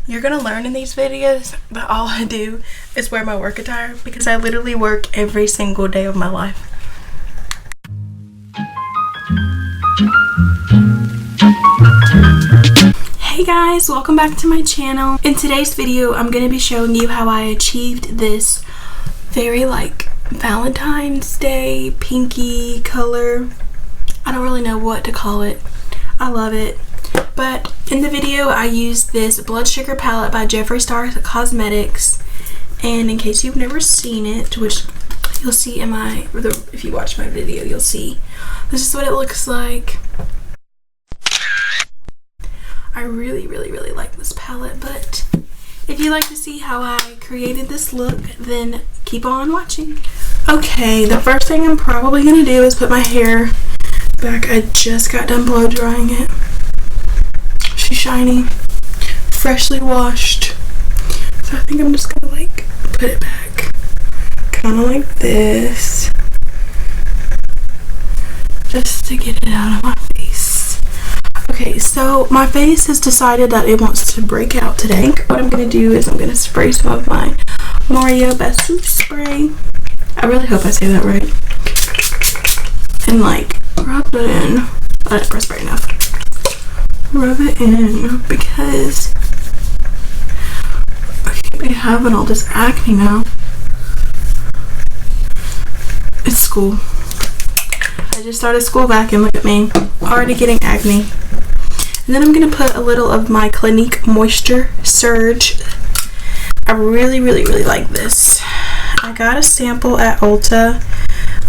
You're gonna learn in these videos that all I do is wear my work attire because I literally work every single day of my life. Hey guys, welcome back to my channel. In today's video, I'm gonna be showing you how I achieved this very Valentine's Day pinky color. I don't really know what to call it. I love it. But in the video, I used this Blood Sugar Palette by Jeffree Star Cosmetics. And in case you've never seen it, which you'll see in if you watch my video, you'll see. This is what it looks like. I really like this palette, but if you like to see how I created this look, then keep on watching. Okay, the first thing I'm probably gonna do is put my hair back. I just got done blow drying it. She's shiny, freshly washed. So I think I'm just gonna put it back, kind of like this, just to get it out of my face. Okay, so my face has decided that it wants to break out today. I think what I'm gonna do is I'm gonna spray some of my Mario Best Soup Spray. I really hope I say that right. And rub it in. I didn't press right enough. Rub it in because I can't be having all this acne now. It's school. I just started school back and look at me. Already getting acne. And then I'm going to put a little of my Clinique Moisture Surge. I really like this. I got a sample at Ulta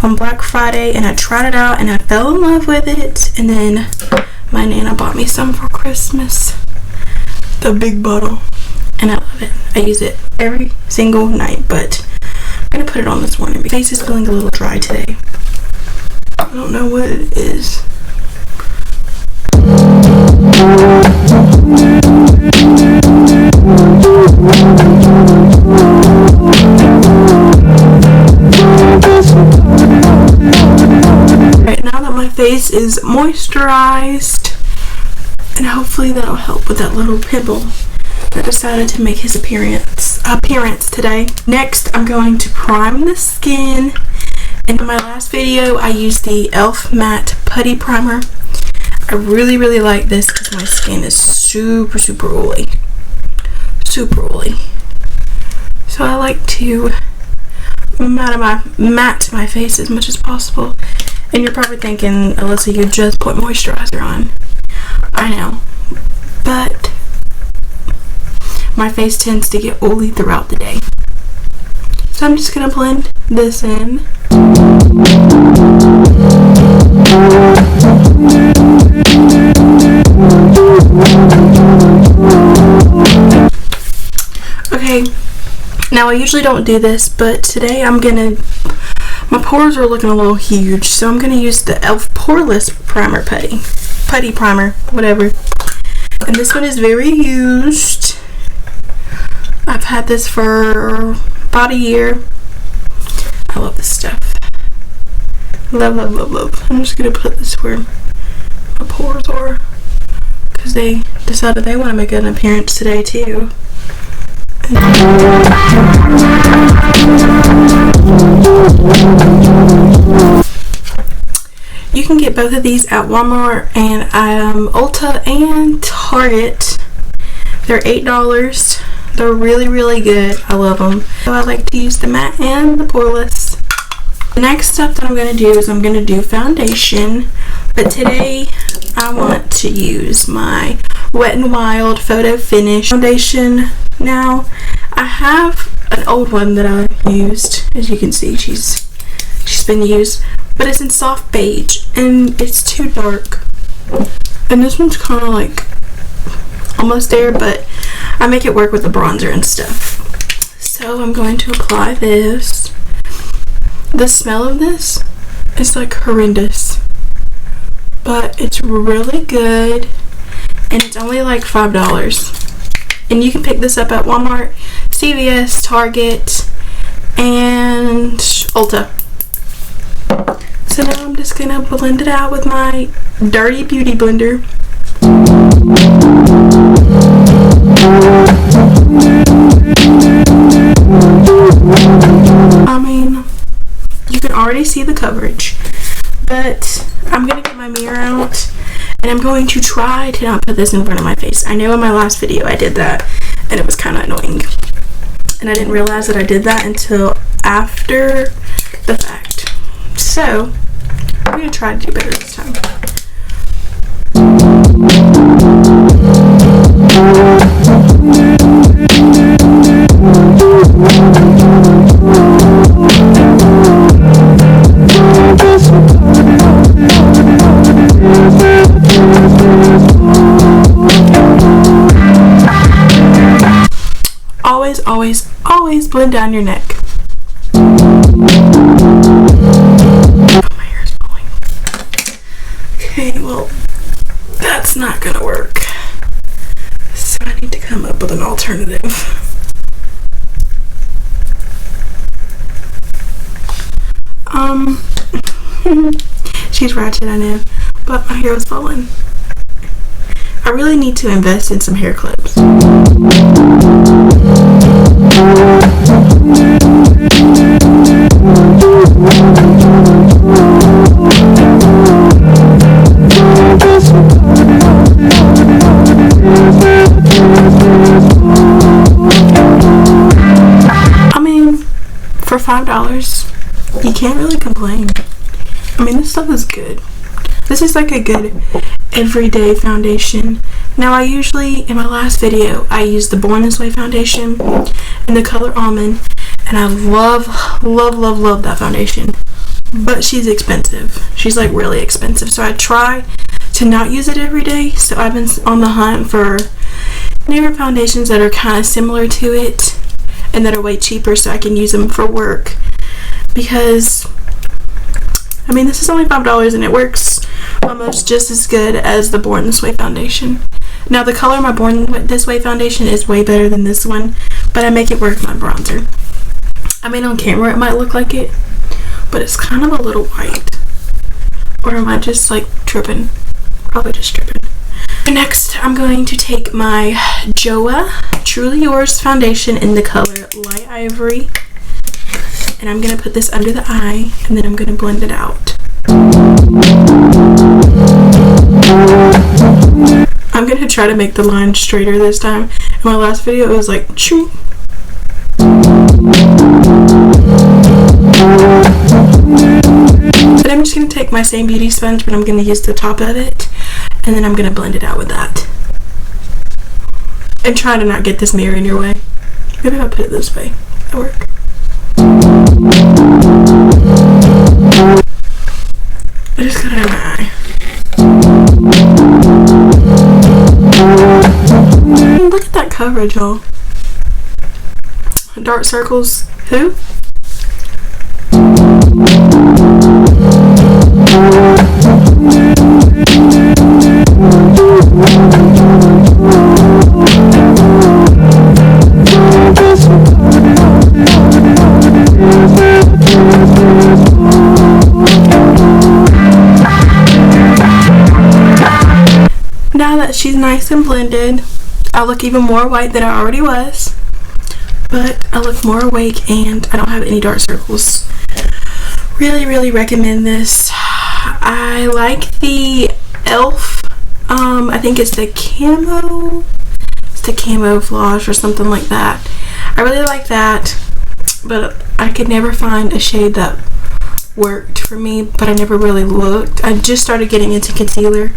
on Black Friday and I tried it out and I fell in love with it. And then my Nana bought me some for Christmas. The big bottle. And I love it. I use it every single night, but I'm going to put it on this morning. My face is feeling a little dry today. I don't know what it is. Right now that my face is moisturized, and hopefully that'll help with that little pimple that decided to make his appearance today. Next, I'm going to prime the skin. And in my last video, I used the e.l.f. Matte Putty Primer. I really like this because my skin is super oily. Super oily. So I like to matte my face as much as possible. And you're probably thinking, Alyssa, you just put moisturizer on. I know. But my face tends to get oily throughout the day. So I'm just going to blend this in. Okay, now I usually don't do this, but today my pores are looking a little huge, so I'm gonna use the e.l.f. Poreless Primer Putty Primer, whatever. And this one is very used. I've had this for about a year. I love this stuff. Love. I'm just gonna put this where my pores are because they decided they want to make an appearance today too. You can get both of these at Walmart and Ulta and Target. They're $8. They're really good. I love them. So I like to use the matte and the poreless. The next step that I'm going to do is I'm going to do foundation. But today I want to use my Wet n Wild Photo Finish foundation. Now I have an old one that I used. As you can see, she's been used. But it's in soft beige and it's too dark. And this one's kind of almost there, but I make it work with the bronzer and stuff. So I'm going to apply this. The smell of this is horrendous, but it's really good and it's only $5. And you can pick this up at Walmart, CVS, Target, and Ulta. So now I'm just gonna blend it out with my dirty beauty blender. coverage. But I'm gonna get my mirror out and I'm going to try to not put this in front of my face. I know in my last video I did that and it was kind of annoying, and I didn't realize that I did that until after the fact. So I'm gonna try to do better this time. Always blend down your neck. My hair is falling. Okay, well, that's not gonna work. So I need to come up with an alternative. She's ratchet, I know, but my hair was falling. I really need to invest in some hair clips. I mean, for $5, you can't really complain. I mean, this stuff is good. This is like a good everyday foundation. Now, I usually, in my last video, I used the Born This Way foundation in the color Almond, and I love that foundation. But she's expensive. She's like really expensive. So I try to not use it every day. So I've been on the hunt for newer foundations that are kind of similar to it and that are way cheaper so I can use them for work. Because, I mean, this is only $5 and it works almost just as good as the Born This Way foundation. Now, the color of my Born This Way foundation is way better than this one, but I make it work with my bronzer. I mean, on camera it might look like it, but it's kind of a little white. Or am I just like tripping? Probably just tripping. Next, I'm going to take my JOA Truly Yours foundation in the color Light Ivory, and I'm going to put this under the eye, and then I'm going to blend it out. I'm going to try to make the line straighter this time. In my last video, it was like, choo. But I'm just going to take my same beauty sponge, but I'm going to use the top of it, and then I'm going to blend it out with that. And try to not get this mirror in your way. Maybe if I put it this way, that'll work. I just got it in my eye. Look at that coverage, y'all. Dark circles. Who? Now that she's nice and blended, I look even more white than I already was, but I look more awake and I don't have any dark circles. Really recommend this. I like the e.l.f. I think it's the camouflage or something like that. I really like that, but I could never find a shade that worked for me, but I never really looked. I just started getting into concealer,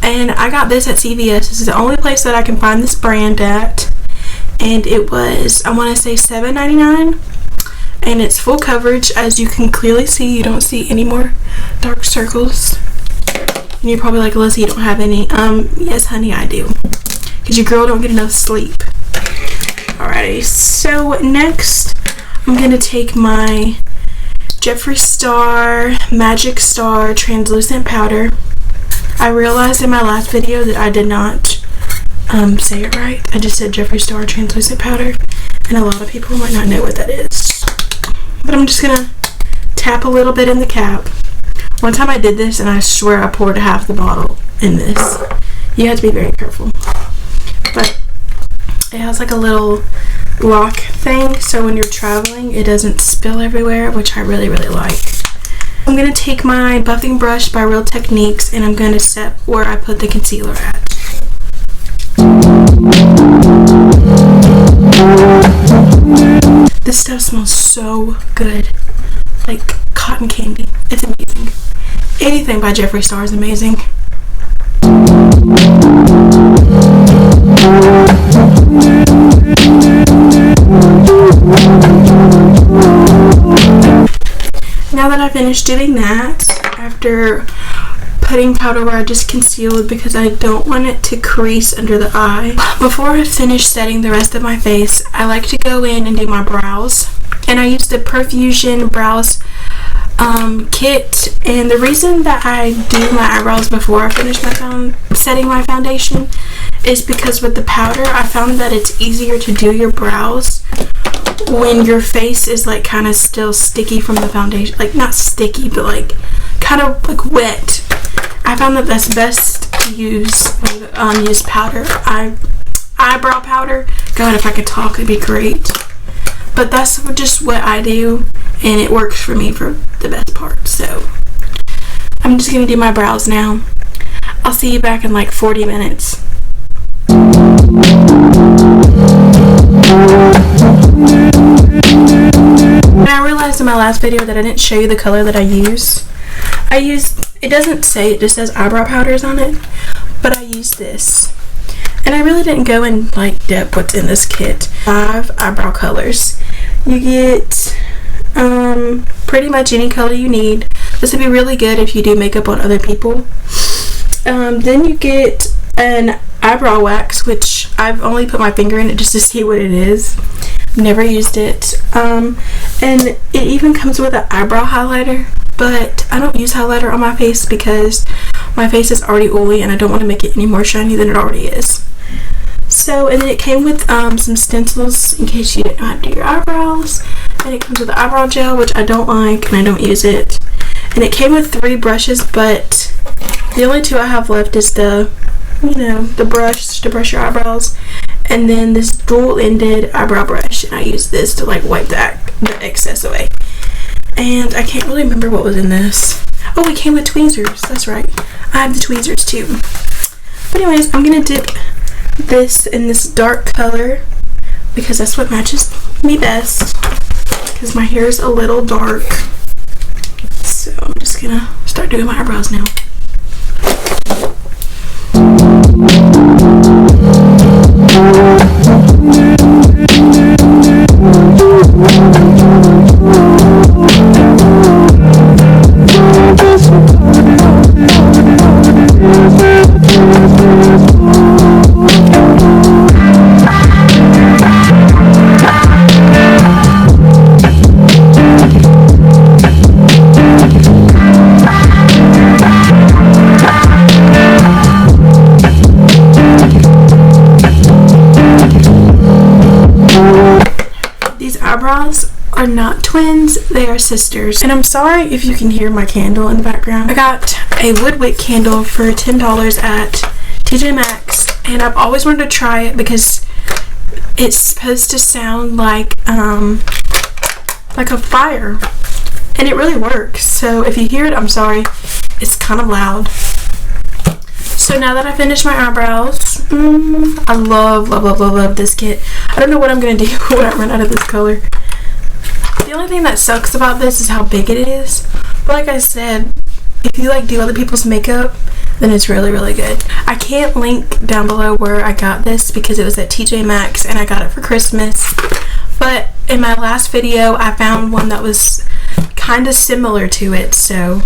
and I got this at CVS. This is the only place that I can find this brand at, and it was, I want to say, $7.99, and it's full coverage. As you can clearly see, you don't see any more dark circles. And you're probably like, Alyssa, you don't have any. Yes, honey, I do, because your girl don't get enough sleep. Alrighty, so next I'm gonna take my Jeffree Star Magic Star translucent powder. I realized in my last video that I did not say it right. I just said Jeffree Star translucent powder, and a lot of people might not know what that is. But I'm just gonna tap a little bit in the cap. One time I did this and I swear I poured half the bottle in this. You have to be very careful. But it has like a little lock thing, so when you're traveling it doesn't spill everywhere, which I really like. I'm going to take my buffing brush by Real Techniques and I'm going to set where I put the concealer at. This stuff smells so good, like cotton candy. It's amazing. Anything by Jeffree Star is amazing. Now that I finished doing that, after putting powder where I just concealed because I don't want it to crease under the eye, before I finish setting the rest of my face, I like to go in and do my brows. And I use the Profusion Brows kit, and the reason that I do my eyebrows before I finish setting my foundation is because with the powder I found that it's easier to do your brows when your face is like kind of still sticky from the foundation, like not sticky but like kind of like wet. I found that that's best to use powder, eyebrow powder. God, if I could talk it'd be great. But that's just what I do, and it works for me for the best part. So I'm just going to do my brows now. I'll see you back in like 40 minutes. And I realized in my last video that I didn't show you the color that I use. It doesn't say, it just says eyebrow powders on it, but I use this. And I really didn't go in like depth what's in this kit. 5 eyebrow colors. You get pretty much any color you need. This would be really good if you do makeup on other people. Then you get an eyebrow wax, which I've only put my finger in it just to see what it is. Never used it. And it even comes with an eyebrow highlighter, but I don't use highlighter on my face because my face is already oily and I don't want to make it any more shiny than it already is. So, and then it came with some stencils in case you didn't know how to do your eyebrows. And it comes with the eyebrow gel, which I don't like and I don't use it. And it came with 3 brushes, but the only 2 I have left is the brush to brush your eyebrows, and then this dual-ended eyebrow brush. And I use this to like wipe the excess away. And I can't really remember what was in this. Oh, it came with tweezers. That's right. I have the tweezers too. But anyways, I'm gonna dip this in this dark color because that's what matches me best, because my hair is a little dark. So I'm just gonna start doing my eyebrows now. Eyebrows are not twins, they are sisters. And I'm sorry if you can hear my candle in the background. I got a wood wick candle for $10 at TJ Maxx, and I've always wanted to try it because it's supposed to sound like a fire, and it really works. So if you hear it, I'm sorry, it's kind of loud. So now that I finished my eyebrows, I love this kit. I don't know what I'm going to do when I run out of this color. The only thing that sucks about this is how big it is. But like I said, if you like do other people's makeup, then it's really, really good. I can't link down below where I got this because it was at TJ Maxx and I got it for Christmas. But in my last video, I found one that was kind of similar to it, so...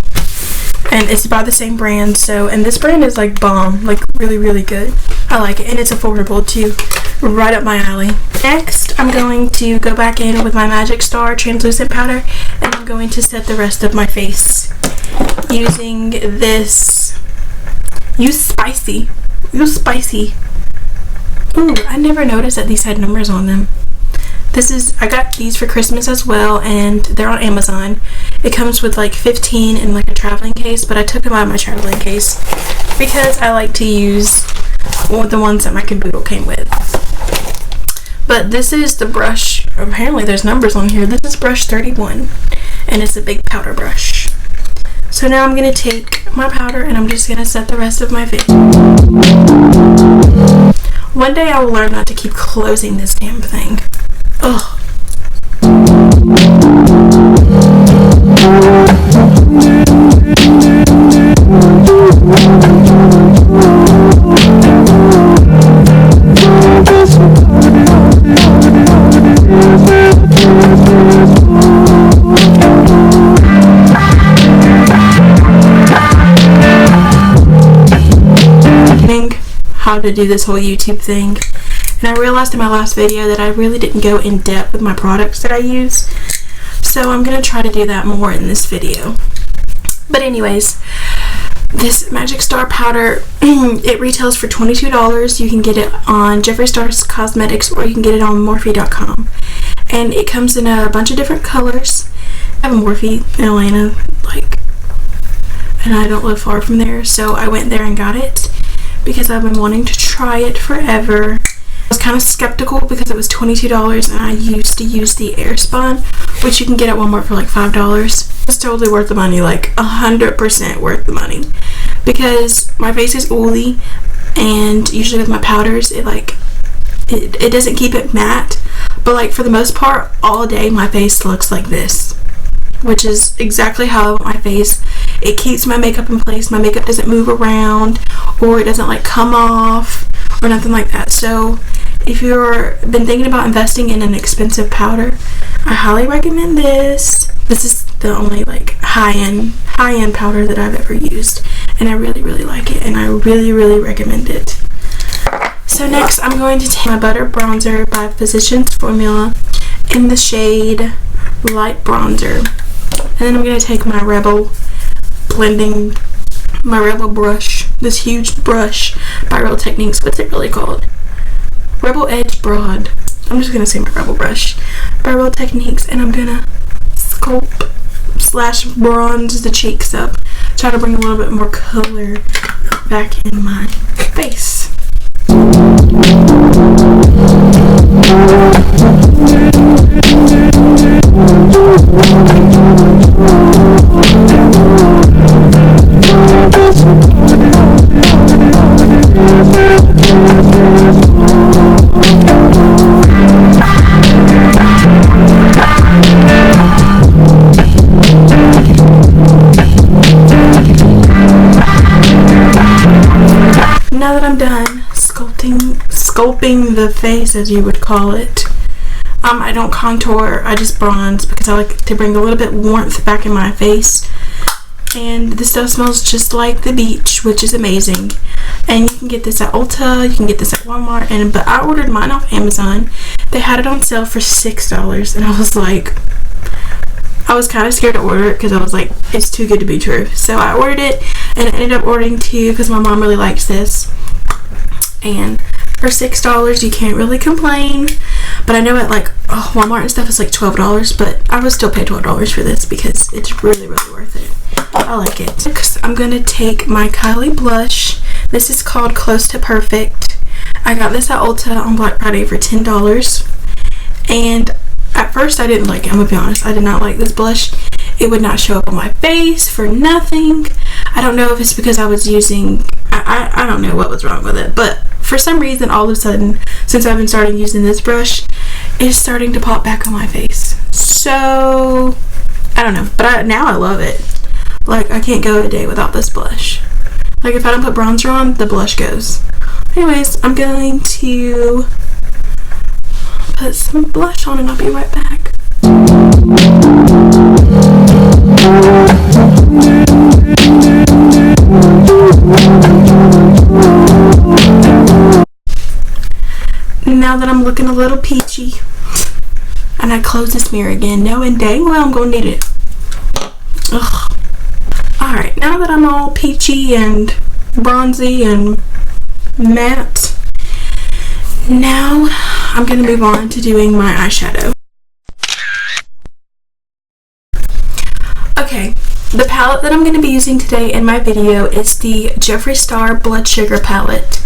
And it's by the same brand, so, and this brand is like bomb, like really, really good. I like it, and it's affordable too, right up my alley. Next, I'm going to go back in with my Magic Star translucent powder, and I'm going to set the rest of my face using this, Use Spicy. Ooh, I never noticed that these had numbers on them. I got these for Christmas as well, and they're on Amazon. It comes with like 15 in like a traveling case, but I took them out of my traveling case because I like to use the ones that my caboodle came with. But this is the brush. Apparently there's numbers on here. This is brush 31, and it's a big powder brush. So now I'm going to take my powder and I'm just going to set the rest of my face. One day I will learn not to keep closing this damn thing. Ugh. How to do this whole YouTube thing, and I realized in my last video that I really didn't go in depth with my products that I use, so I'm gonna try to do that more in this video. But anyways, this Magic Star powder, it retails for $22. You can get it on Jeffree Star's Cosmetics, or you can get it on Morphe.com, and it comes in a bunch of different colors. I have a Morphe in Atlanta, and I don't live far from there, so I went there and got it because I've been wanting to try it forever. I was kind of skeptical because it was $22 and I used to use the Airspun, which you can get at Walmart for like $5. It's totally worth the money, like 100% worth the money, because my face is oily, and usually with my powders it doesn't keep it matte, but like for the most part all day my face looks like this, which is exactly how I want my face. It keeps my makeup in place. My makeup doesn't move around, or it doesn't like come off or nothing like that. So if you've been thinking about investing in an expensive powder, I highly recommend this. This is the only like high-end powder that I've ever used, and I really like it, and I really recommend it. So next I'm going to take my Butter Bronzer by Physicians Formula in the shade Light Bronzer, and then I'm going to take my Rebel brush, this huge brush by Real Techniques. What's it really called? Rebel Edge Broad. I'm just gonna say my Rebel brush by Real Techniques, and I'm gonna sculpt / bronze the cheeks up, try to bring a little bit more color back in my face. Now that I'm done sculpting the face, as you would call it, I don't contour, I just bronze because I like to bring a little bit warmth back in my face. And this stuff smells just like the beach, which is amazing. And you can get this at Ulta, you can get this at Walmart, but I ordered mine off Amazon. They had it on sale for $6, and I was kind of scared to order it because I was like, it's too good to be true. So I ordered it, and I ended up ordering 2 because my mom really likes this. And for $6, you can't really complain. But I know at like Walmart and stuff it's like $12, but I would still pay $12 for this because it's really worth it. I like it. Next, I'm gonna take my Kylie blush. This is called Close to Perfect. I got this at Ulta on Black Friday for $10, and at first I didn't like it. I'm gonna be honest, I did not like this blush. It would not show up on my face for nothing. I don't know if it's because I was using, I don't know what was wrong with it, but for some reason all of a sudden since I've been starting using this brush, it's starting to pop back on my face. So I don't know, but now I love it. Like, I can't go a day without this blush. Like, if I don't put bronzer on, the blush goes. Anyways, I'm going to put some blush on and I'll be right back. Now that I'm looking a little peachy, and I close this mirror again, knowing dang well I'm gonna need it. Ugh. Alright, now that I'm all peachy and bronzy and matte, now I'm going to move on to doing my eyeshadow. Okay, the palette that I'm going to be using today in my video is the Jeffree Star Blood Sugar Palette.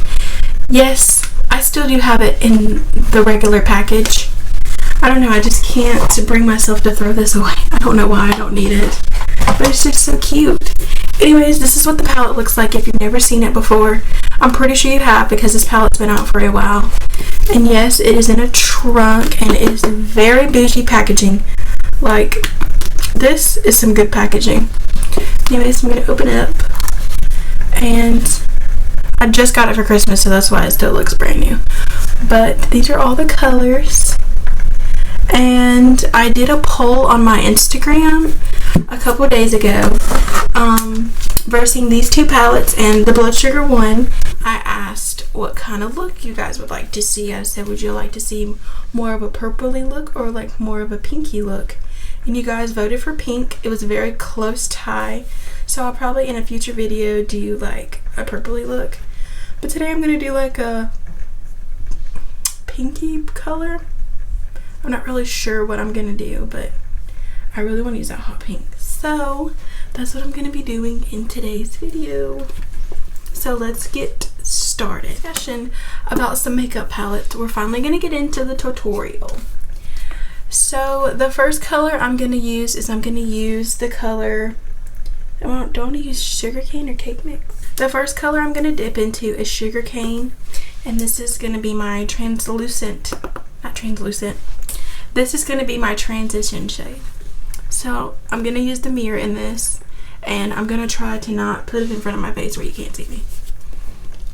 Yes, I still do have it in the regular package. I don't know, I just can't bring myself to throw this away. I don't know why I don't need it. but it's just so cute. Anyways, this is what the palette looks like if you've never seen it before. I'm pretty sure you have because this palette's been out for a while. And yes, it is in a trunk and it is very bougie packaging. Like, this is some good packaging. Anyways, I'm going to open it up. And I just got it for Christmas, so that's why it still looks brand new. But these are all the colors. And I did a poll on my Instagram a couple of days ago versing these two palettes and the Blood Sugar one. I asked what kind of look you guys would like to see. I said, would you like to see more of a purpley look or like more of a pinky look? And you guys voted for pink. It was a very close tie, so I'll probably in a future video do like a purpley look, but today I'm going to do like a pinky color. I'm not really sure what I'm going to do, but I really want to use that hot pink, so that's what I'm going to be doing in today's video. So let's get started. Discussion about some makeup palettes. We're finally going to get into the tutorial. So the first color I'm going to use is the color, do I want to use sugar cane or cake mix? The first color I'm going to dip into is sugar cane, and this is going to be my this is going to be my transition shade. So I'm going to use the mirror in this, and I'm going to try to not put it in front of my face where you can't see me.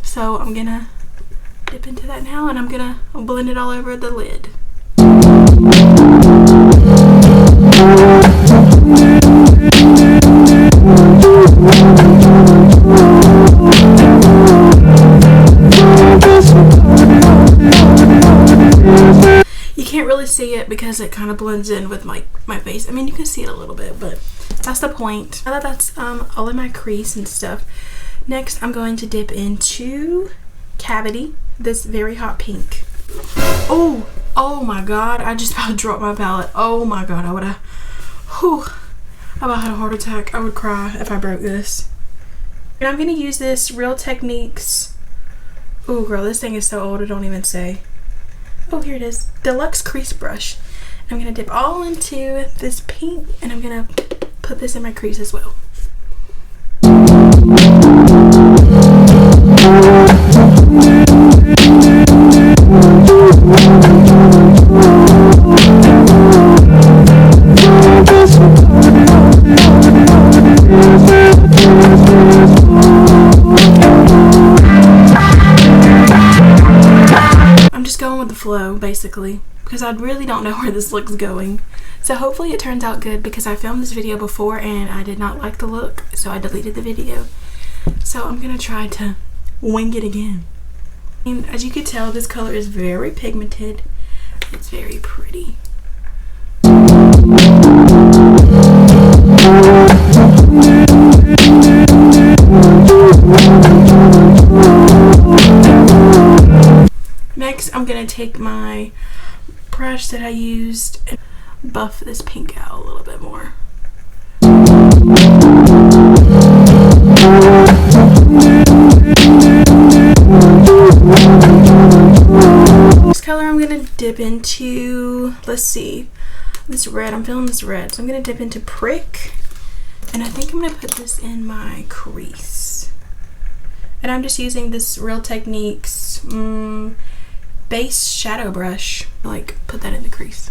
So I'm going to dip into that now, and I'm going to blend it all over the lid. You can't really see it because it kind of blends in with my face. I mean, you can see it a little bit, but that's the point. Now that that's all in my crease and stuff, next I'm going to dip into Cavity, this very hot pink. Oh my god, I just about dropped my palette. Oh my god, I about had a heart attack. I would cry if I broke this. And I'm going to use this Real Techniques. Oh girl, this thing is so old, I don't even say. Oh, here it is. Deluxe Crease Brush. I'm going to dip all into this pink, and I'm going to put this in my crease as well. Flow basically, because I really don't know where this look's going, so hopefully it turns out good, because I filmed this video before and I did not like the look, so I deleted the video. So I'm gonna try to wing it again. And as you can tell, this color is very pigmented. It's very pretty. Next, I'm going to take my brush that I used and buff this pink out a little bit more. This color I'm going to dip into, let's see, this red. I'm feeling this red, so I'm going to dip into Prick, and I think I'm going to put this in my crease. And I'm just using this Real Techniques base shadow brush, like put that in the crease.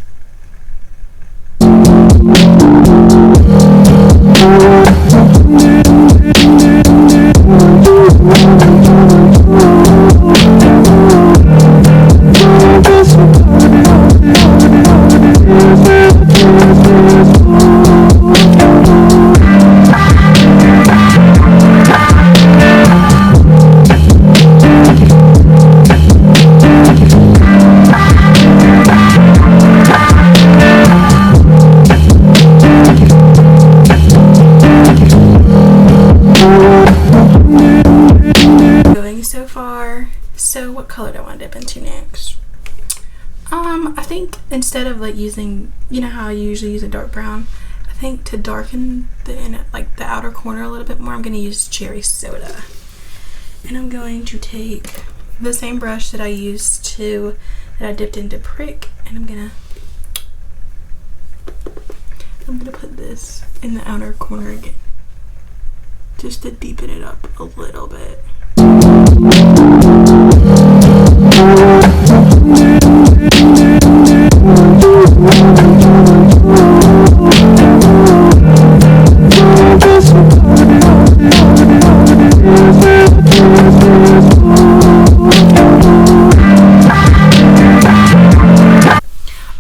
So what color do I want to dip into next? I think instead of like using, you know how I usually use a dark brown, I think to darken the outer corner a little bit more, I'm going to use Cherry Soda. And I'm going to take the same brush that I dipped into Prick, and I'm I'm gonna put this in the outer corner again, just to deepen it up a little bit.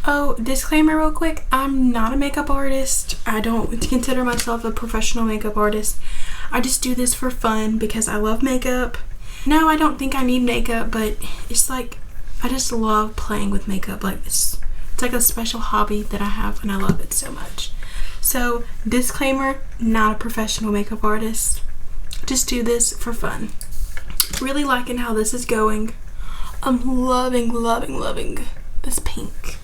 Oh, disclaimer real quick, I'm not a makeup artist. I don't consider myself a professional makeup artist. I just do this for fun because I love makeup. No, I don't think I need makeup, but it's like, I just love playing with makeup. Like, it's like a special hobby that I have and I love it so much. So, disclaimer, not a professional makeup artist. Just do this for fun. Really liking how this is going. I'm loving this pink.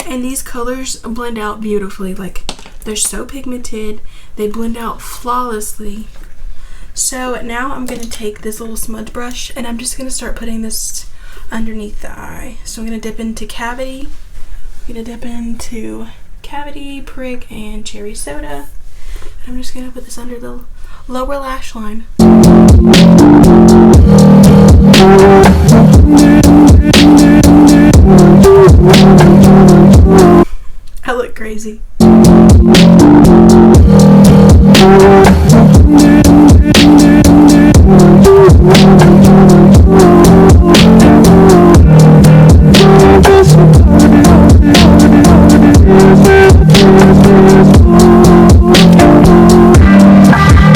And these colors blend out beautifully. Like, they're so pigmented. They blend out flawlessly. So now I'm going to take this little smudge brush and I'm just going to start putting this underneath the eye. So I'm going to dip into cavity. I'm going to dip into cavity, prick, and cherry soda. And I'm just going to put this under the lower lash line. I look crazy.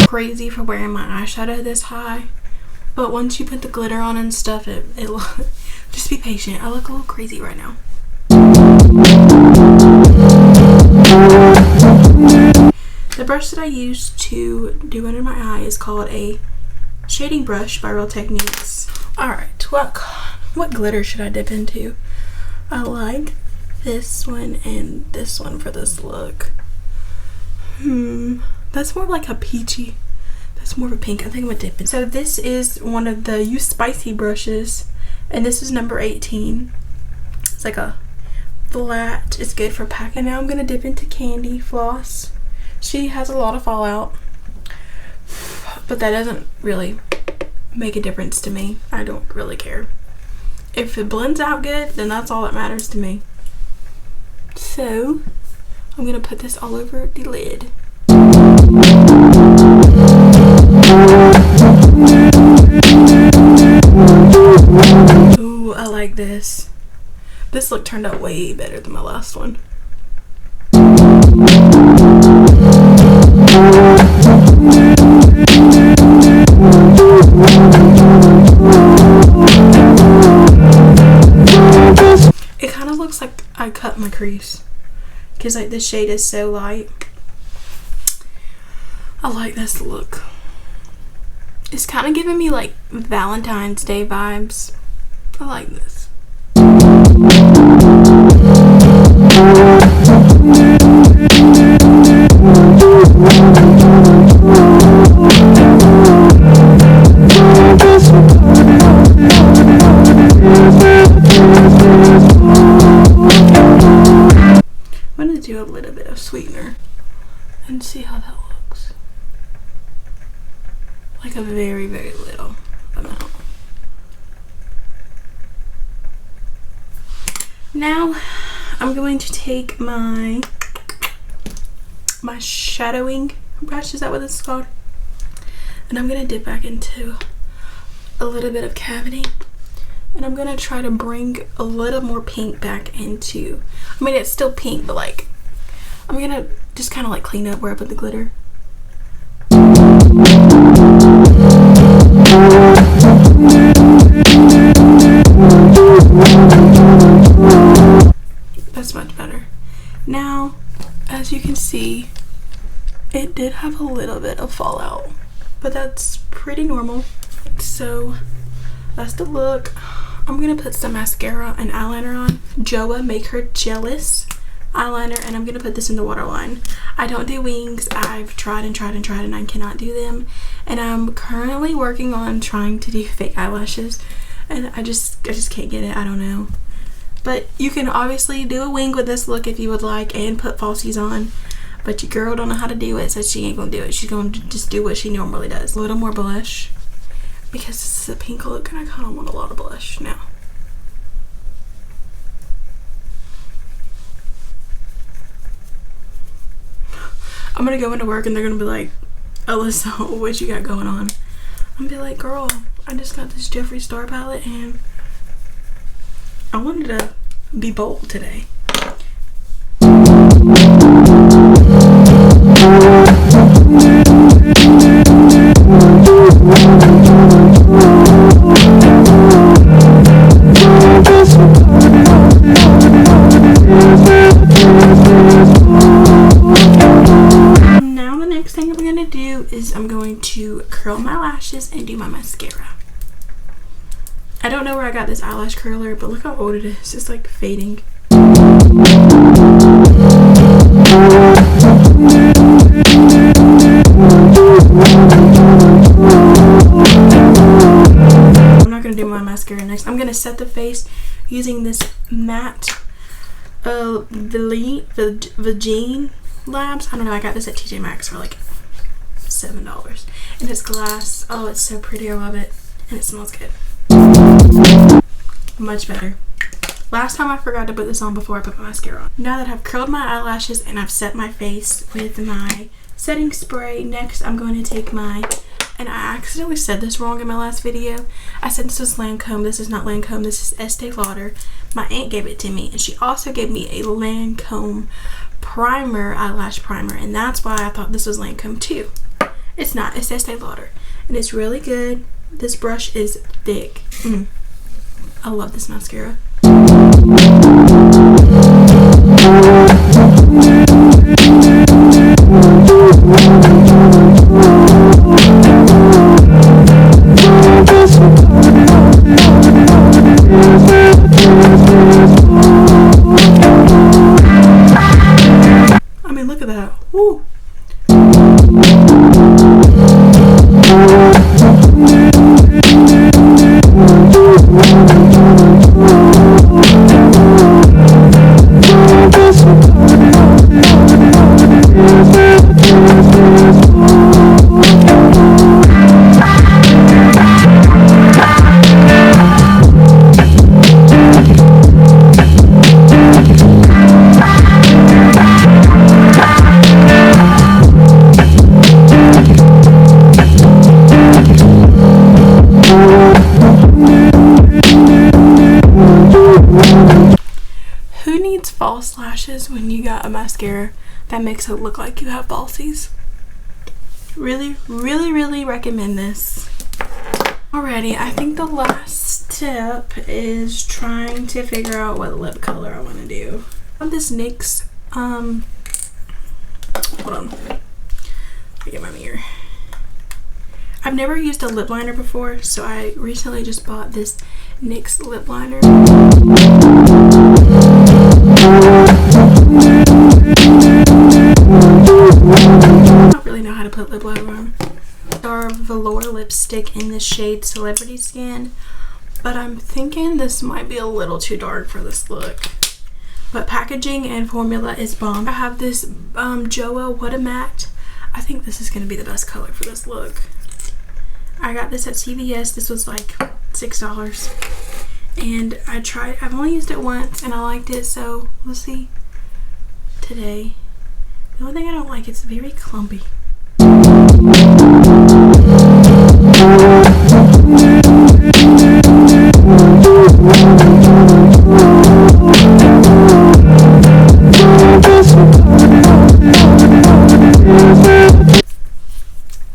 Crazy for wearing my eyeshadow this high, but once you put the glitter on and stuff, it just be patient. I look a little crazy right now. The brush that I use to do under my eye is called a shading brush by Real Techniques. Alright, what glitter should I dip into? I like this one and this one for this look. That's more like a peachy. That's more of a pink. I think I'm gonna dip it. So this is one of the You Spicy brushes, and this is number 18. It's like a flat. It's good for packing. Now I'm gonna dip into Candy Floss. She has a lot of fallout, but that doesn't really make a difference to me. I don't really care. If it blends out good, then that's all that matters to me. So I'm gonna put this all over the lid. Ooh, I like this. This look turned out way better than my last one. It kind of looks like I cut my crease because like this shade is so light. I like this look. It's kind of giving me like Valentine's Day vibes. I like this. I'm going to do a little bit of sweetener and see how that looks. Like a very, very little amount. Now I'm going to take my shadowing brush, is that what this is called? And I'm going to dip back into a little bit of cavity. And I'm going to try to bring a little more pink back into, I mean it's still pink, but like, I'm going to just kind of like clean up where I put the glitter. That's much better. Now, as you can see, it did have a little bit of fallout, but that's pretty normal. So that's the look. I'm gonna put some mascara and eyeliner on. Joa Make Her Jealous eyeliner, and I'm gonna put this in the waterline. I don't do wings. I've tried and I cannot do them, and I'm currently working on trying to do fake eyelashes, and I just can't get it. I don't know, but you can obviously do a wing with this look if you would like and put falsies on, but your girl don't know how to do it, so she ain't gonna do it. She's gonna just do what she normally does. A little more blush, because this is a pink look and I kind of want a lot of blush now. I'm gonna go into work and they're gonna be like, Alyssa, what you got going on? I'm gonna be like, girl, I just got this Jeffree Star palette and I wanted to be bold today. Now the next thing I'm gonna do is I'm going to curl my lashes and do my mascara. I don't know where I got this eyelash curler, but look how old it is. It's like fading. I'm not gonna do my mascara next. I'm gonna set the face using this matte Vagine Labs. I don't know, I got this at TJ Maxx for like $7. And it's glass. Oh, it's so pretty. I love it. And it smells good. Much better. Last time I forgot to put this on before I put my mascara on. Now that I've curled my eyelashes and I've set my face with my setting spray, next I'm going to take my, and I accidentally said this wrong in my last video. I said this was Lancome. This is not Lancome. This is Estee Lauder. My aunt gave it to me, and she also gave me a Lancome primer, eyelash primer, and that's why I thought this was Lancome too. It's not. It's Estee Lauder, and it's really good. This brush is thick. I love this mascara. I mean, look at that. Woo. Who needs false lashes when you got a mascara that makes it look like you have falsies? Really, really, really recommend this. Alrighty, I think the last step is trying to figure out what lip color I want to do. I have this NYX, hold on, let me get my mirror. I've never used a lip liner before, so I recently just bought this NYX lip liner. I don't really know how to put lip liner on. Our velour lipstick in the shade Celebrity Skin, but I'm thinking this might be a little too dark for this look. But packaging and formula is bomb. I have this Joa What a Matte. I think this is going to be the best color for this look. I got this at CVS. This was like $6. And I've only used it once and I liked it, so we'll see today. The only thing I don't like, it's very clumpy.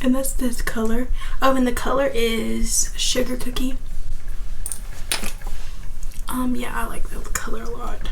And that's this color. Oh, and the color is Sugar Cookie. Yeah, I like the color a lot.